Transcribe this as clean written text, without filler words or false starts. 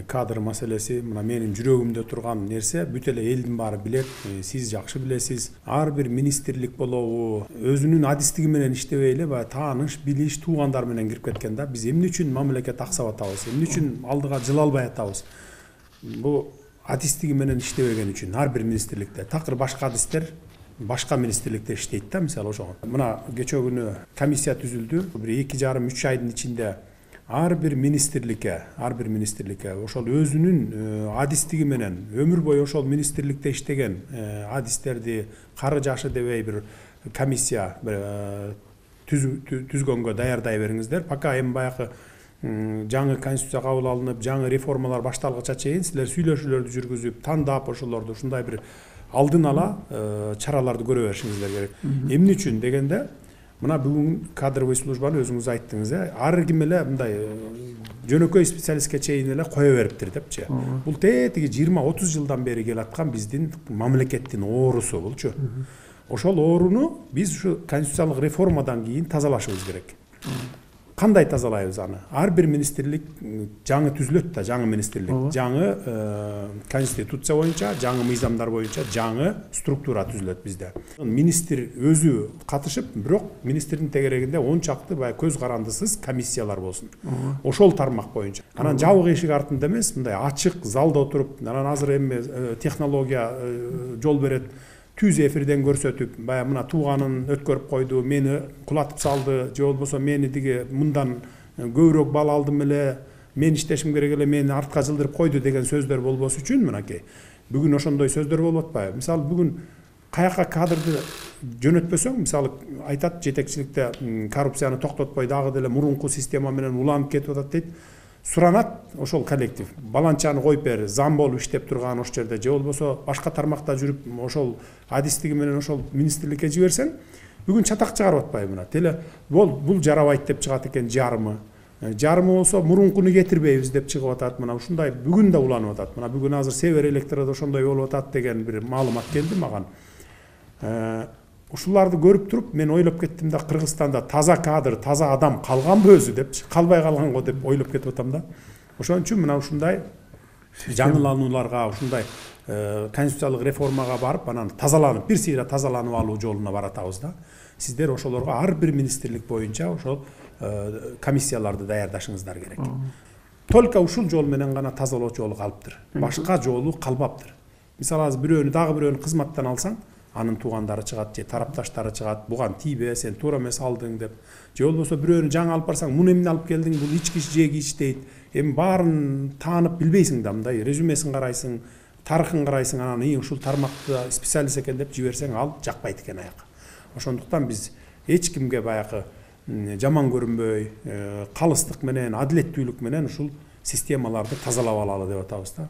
Kadr маселеси мына менин жүрөгүмдө турган нерсе бүт эле элдин баары билет, сиз жакшы билесиз. Ар бир министрлик болобу өзүнүн адистиги менен иштебей эле баягы тааныш, билиш, туугандар менен кирип кеткен да. Биз эмне үчүн мамлекет аксап атабыз, эмне үчүн алдыга жыла албай атабыз. Бул адистиги менен иштебеген үчүн ар бир министрликте. Такыр башка адистер башка министрликте иштейт да, мисалы ошого. Мына кечээ күнү комиссия түзүлдү. Бир 2,5-3 айдын ичинде ар бир министрликке ошол өзүнүн адистиги менен өмүр бою ошол министрликте иштеген адистерди кары жашы дебей бир комиссия түзгөнгө даярдай бериңиздер. Пока эми баягы жаңы конституция кабыл алынып, жаңы реформалар башталгыча чейин силер сүйлөшүүлөрдү жүргүзүп, тандап ошолорду ушундай бир алдын ала чараларды көрө беришиңиздер керек. Эмне үчүн дегенде, мына бүгүн кадровый службаны өзүңүз айттыңыз, ар ким эле мындай жөнөкөй специалистке чейин эле кое бериптир депчи. Бул тетиги 20-30 жылдан бери келаткан биздин мамлекеттин оорусу булчу. Ошол ооруну биз ушу конституциялык реформадан кийин тазалашыбыз керек. Кандай тазалайбыз аны? Ар бир министрлик жаңы түзүлөт да, жаңы министрлик, жаңы конституция боюнча, жаңы мыйзамдар боюнча жаңы структура түзүлөт бизде. Министр өзү катышып, бирок министрдин тегерегинде 10 чакты баягы көз карандысыз комиссиялар болсун. Ошол тармак боюнча. Анан жабык эшик артында эмес, мындай ачык залда отуруп, анан азыр эми технология жол берет. Түз эфирден көрсөтүп, баягы мына тууганын өткөрүп койду, мени кулатып салды, же болбосо мени диги мындан көбүрөөк бал алдым эле, мен иштешим керек эле, мени артка жылдырып койду деген сөздөр болбош үчүн мынакей. Бүгүн ошондой сөздөр болуп атпайбы? Мисалы бүгүн каяка кадрды жөнөтпөсөң, мисалы айтат жетекчиликте коррупцияны токтотпой дагы деле мурунку система менен уланып кетип атат дейт. Суранат ошол коллектив. Баланчаны коюп бер, зам болуп иштеп турган ошол жерде, же болбосо башка тармакта жүрүп, ошол адистиги менен ошол министрликке жиберсең, бүгүн чатак чыгарып атпайбы мына. Теле бул жарабайт деп чыгат экен жарымы. Жарымы болсо мурункуну кетирбейбиз деп чыгып атат. Мына ушундай бүгүн да уланып атат. Мына бүгүн азыр Север Электрода ошондой болуп атат деген бир маалымат келди маган. Ушуларды көрүп туруп, мен ойлоп кеттим да, Кыргызстанда таза кадр, таза адам калганбы өзү деп, калбай калган го деп ойлоп кетип атам да. Ошон үчүн мына ушундай жаңыланууларга, ушундай конституциялык реформага барып, анан тазаланып, бир сыйра тазаланып алуу жолуна баратабыз да. Сиздер ошолорго ар бир министрлик боюнча ошол комиссияларды даярдашыңыздар керек. Только ушул жол менен гана тазалоо жолу калыптыр. Башка жолу калбаптыр. Мисалы азыр бирөөнү, дагы бирөөнү кызматтан алсаң, анын туугандары чыгат, же тарапташтары чыгат, буган тийбе, сен туура эмес алдың деп. Же болбосо бирөөнү жаңы алып барсаң, муну эмне алып келдиң, бул ичкич жеги ич дейт. Эми баарын таанып билбейсиң да, мындай резюмесин карайсың, тарыхын карайсың, анан ушул тармакта специалист экен деп жиберсең, ал жакпайт экен аяк. Ошондуктан биз эч кимге баягы жаман көрүнбөй, калыстык менен, адилеттүүлүк менен ушул системаларды тазалап алалы деп атабыз да.